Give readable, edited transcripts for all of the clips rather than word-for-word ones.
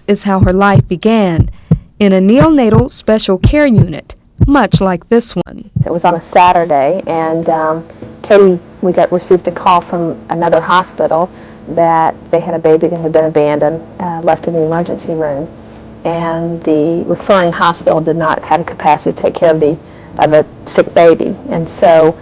Is how her life began, in a neonatal special care unit, much like this one. It was on a Saturday, and we received a call from another hospital that they had a baby that had been abandoned, left in the emergency room, and the referring hospital did not have the capacity to take care of a sick baby, and so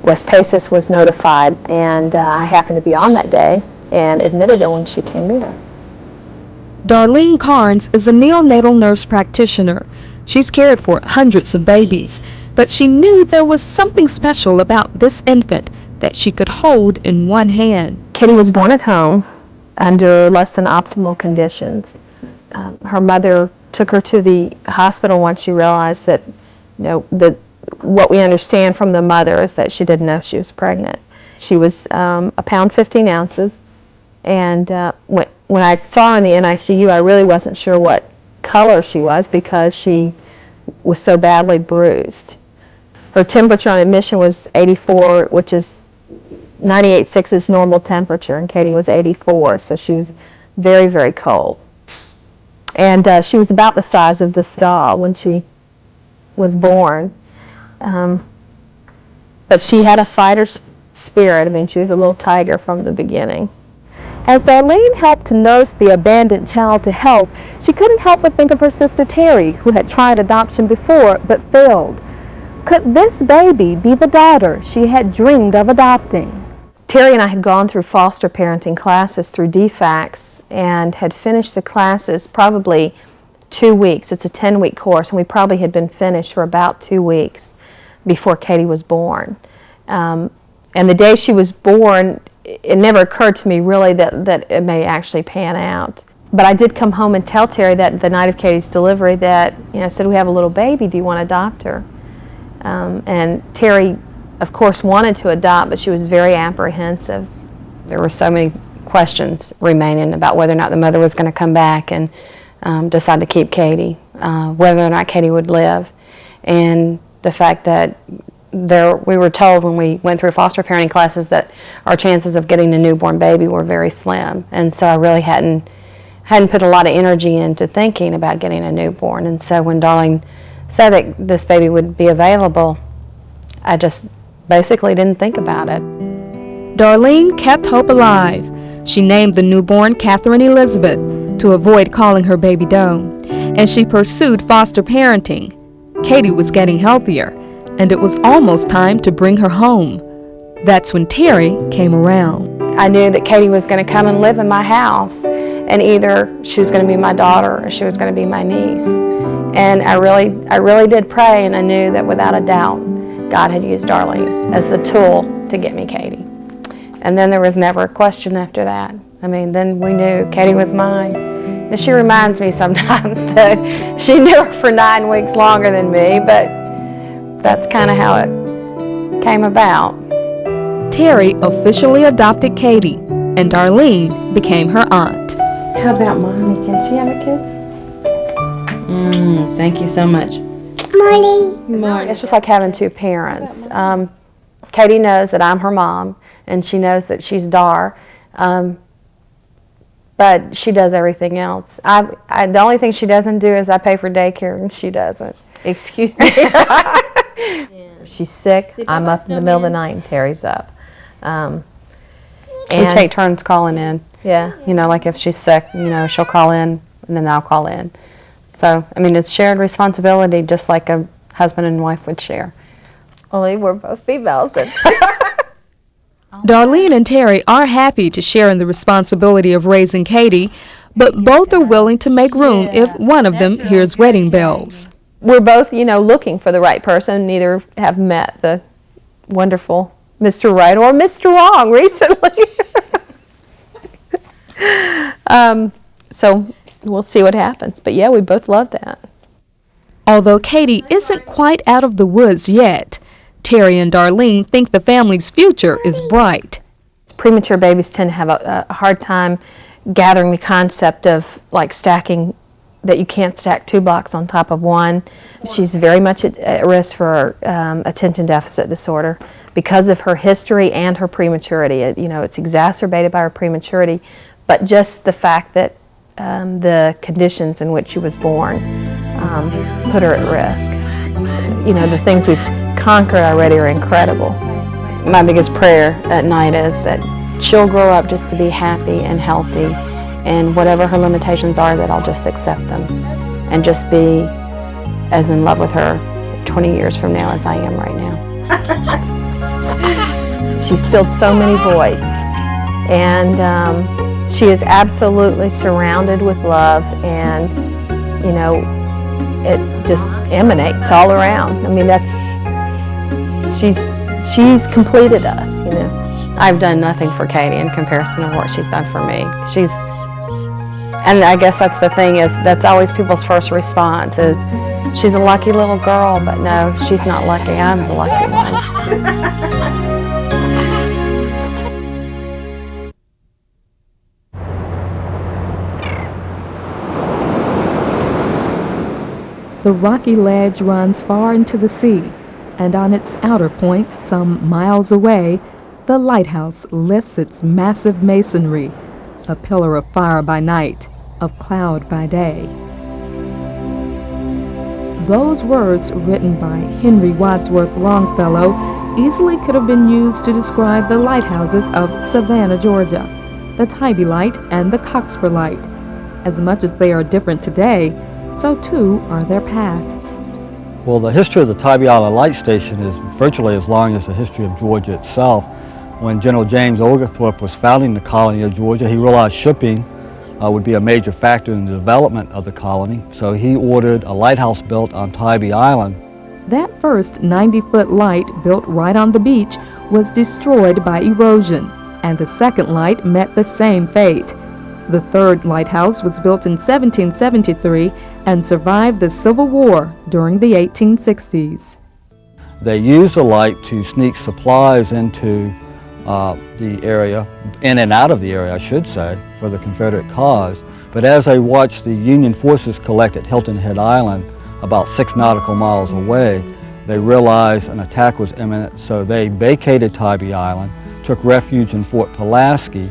West Paces was notified, and I happened to be on that day and admitted her when she came in. Darlene Carnes is a neonatal nurse practitioner. She's cared for hundreds of babies, but she knew there was something special about this infant that she could hold in one hand. Katie was born at home under less than optimal conditions. Her mother took her to the hospital once she realized that, what we understand from the mother is that she didn't know she was pregnant. She was a pound 15 ounces, and when I saw her in the NICU, I really wasn't sure what color she was because she was so badly bruised. Her temperature on admission was 84, which is 98.6 is normal temperature, and Katie was 84, so she was very, very cold. And she was about the size of this doll when she was born. But she had a fighter's spirit. I mean, she was a little tiger from the beginning. As Darlene helped to nurse the abandoned child to health, she couldn't help but think of her sister Terry, who had tried adoption before but failed. Could this baby be the daughter she had dreamed of adopting? Terry and I had gone through foster parenting classes through DFACS and had finished the classes probably 2 weeks. It's a 10-week course, and we probably had been finished for about 2 weeks before Katie was born. And the day she was born, it never occurred to me really that it may actually pan out. But I did come home and tell Terry that the night of Katie's delivery that, I said, we have a little baby, do you want to adopt her? And Terry, of course, wanted to adopt, but she was very apprehensive. There were so many questions remaining about whether or not the mother was going to come back and decide to keep Katie, whether or not Katie would live. And the fact that we were told when we went through foster parenting classes that our chances of getting a newborn baby were very slim, and so I really hadn't put a lot of energy into thinking about getting a newborn. And so when Darlene said that this baby would be available, I just basically didn't think about it. Darlene kept hope alive. She named the newborn Catherine Elizabeth to avoid calling her baby Doe, and she pursued foster parenting. Katie was getting healthier, and it was almost time to bring her home. That's when Terry came around. I knew that Katie was going to come and live in my house, and either she was going to be my daughter or she was going to be my niece. And I really did pray, and I knew that without a doubt, God had used Darlene as the tool to get me Katie. And then there was never a question after that. I mean, then we knew Katie was mine. And she reminds me sometimes that she knew her for 9 weeks longer than me, but that's kind of how it came about. Terry officially adopted Katie, and Darlene became her aunt. How about Mommy? Can she have a kiss? Thank you so much. Morning. It's just like having two parents. Katie knows that I'm her mom, and she knows that she's Dar, but she does everything else. The only thing she doesn't do is I pay for daycare, and she doesn't. Excuse me. She's sick. I'm up in the middle of the night and Terry's up. We take turns calling in. Yeah. Like if she's sick, she'll call in, and then I'll call in. So, I mean, it's shared responsibility, just like a husband and wife would share. Only we're both females. Darlene and Terry are happy to share in the responsibility of raising Katie, but both are willing to make room if one of them hears wedding bells. We're both, looking for the right person. Neither have met the wonderful Mr. Right or Mr. Wrong recently. So we'll see what happens. But yeah, we both love that. Although Katie isn't quite out of the woods yet, Terry and Darlene think the family's future is bright. Premature babies tend to have a hard time gathering the concept of like stacking, that you can't stack 2 blocks on top of one. She's very much at risk for attention deficit disorder because of her history and her prematurity. It's exacerbated by her prematurity, but just the fact that the conditions in which she was born put her at risk. You know, the things we've conquered already are incredible. My biggest prayer at night is that she'll grow up just to be happy and healthy, and whatever her limitations are, that I'll just accept them and just be as in love with her 20 years from now as I am right now. She's filled so many voids, and she is absolutely surrounded with love, and you know, it just emanates all around. I mean, she's completed us, you know. I've done nothing for Katie in comparison to what she's done for me. And I guess that's the thing, is that's always people's first response is, she's a lucky little girl, but no, she's not lucky. I'm the lucky one. The rocky ledge runs far into the sea, and on its outer point, some miles away, the lighthouse lifts its massive masonry, a pillar of fire by night, of cloud by day. Those words, written by Henry Wadsworth Longfellow, easily could have been used to describe the lighthouses of Savannah, Georgia, the Tybee Light and the Cockspur Light. As much as they are different today, so too are their pasts. Well, the history of the Tybee Island Light Station is virtually as long as the history of Georgia itself. When General James Oglethorpe was founding the colony of Georgia, he realized shipping would be a major factor in the development of the colony, so he ordered a lighthouse built on Tybee Island. That first 90-foot light built right on the beach was destroyed by erosion, and the second light met the same fate. The third lighthouse was built in 1773 and survived the Civil War during the 1860s. They used the light to sneak supplies into the area, in and out of the area, I should say, for the Confederate cause. But as they watched the Union forces collect at Hilton Head Island, about 6 nautical miles away, they realized an attack was imminent, so they vacated Tybee Island, took refuge in Fort Pulaski,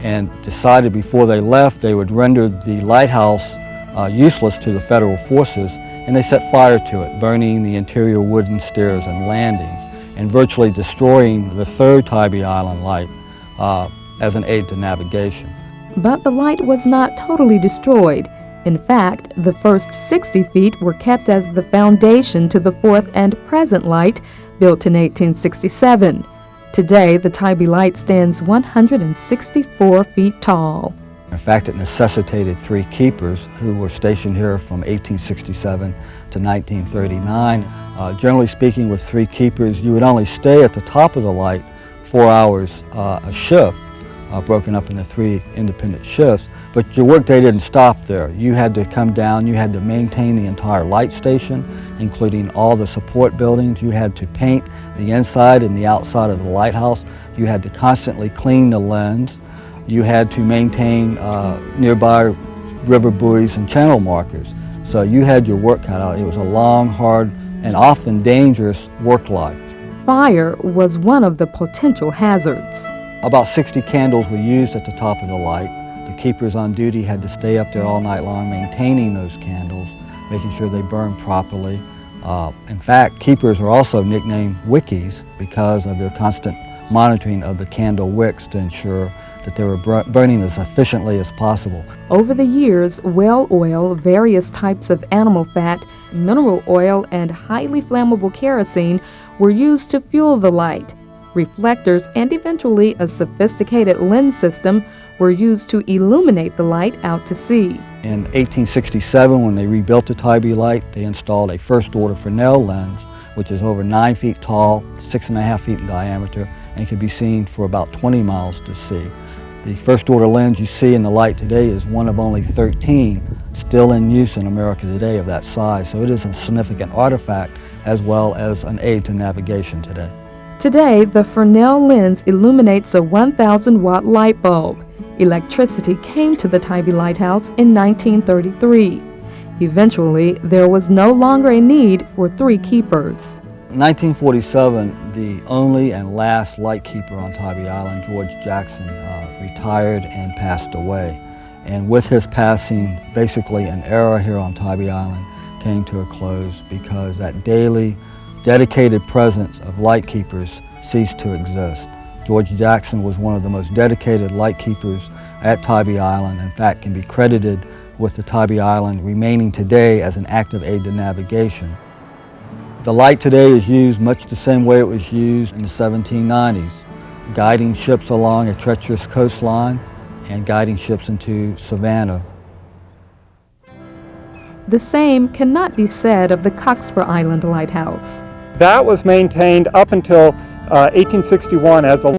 and decided before they left they would render the lighthouse useless to the Federal forces, and they set fire to it, burning the interior wooden stairs and landings, and virtually destroying the third Tybee Island light as an aid to navigation. But the light was not totally destroyed. In fact, the first 60 feet were kept as the foundation to the fourth and present light, built in 1867. Today, the Tybee Light stands 164 feet tall. In fact, it necessitated 3 keepers who were stationed here from 1867 to 1939. Generally speaking, with 3 keepers, you would only stay at the top of the light 4 hours a shift, broken up into 3 independent shifts. But your workday didn't stop there. You had to come down, you had to maintain the entire light station, including all the support buildings. You had to paint the inside and the outside of the lighthouse. You had to constantly clean the lens. You had to maintain nearby river buoys and channel markers. So you had your work cut out. It was a long, hard, and often dangerous work life. Fire was one of the potential hazards. About 60 candles were used at the top of the light. The keepers on duty had to stay up there all night long maintaining those candles, making sure they burned properly. In fact, keepers are also nicknamed wickies because of their constant monitoring of the candle wicks to ensure that they were burning as efficiently as possible. Over the years, whale oil, various types of animal fat, mineral oil, and highly flammable kerosene were used to fuel the light. Reflectors and eventually a sophisticated lens system were used to illuminate the light out to sea. In 1867, when they rebuilt the Tybee Light, they installed a first-order Fresnel lens, which is over 9 feet tall, 6.5 feet in diameter, and can be seen for about 20 miles to sea. The first-order lens you see in the light today is one of only 13 still in use in America today of that size, so it is a significant artifact as well as an aid to navigation today. Today, the Fresnel lens illuminates a 1,000-watt light bulb. Electricity came to the Tybee Lighthouse in 1933. Eventually, there was no longer a need for 3 keepers. In 1947, the only and last light keeper on Tybee Island, George Jackson, retired and passed away. And with his passing, basically an era here on Tybee Island came to a close because that daily, dedicated presence of lightkeepers ceased to exist. George Jackson was one of the most dedicated lightkeepers at Tybee Island. In fact, can be credited with the Tybee Island remaining today as an active aid to navigation. The light today is used much the same way it was used in the 1790s, guiding ships along a treacherous coastline and guiding ships into Savannah. The same cannot be said of the Cockspur Island Lighthouse. That was maintained up until 1861 as a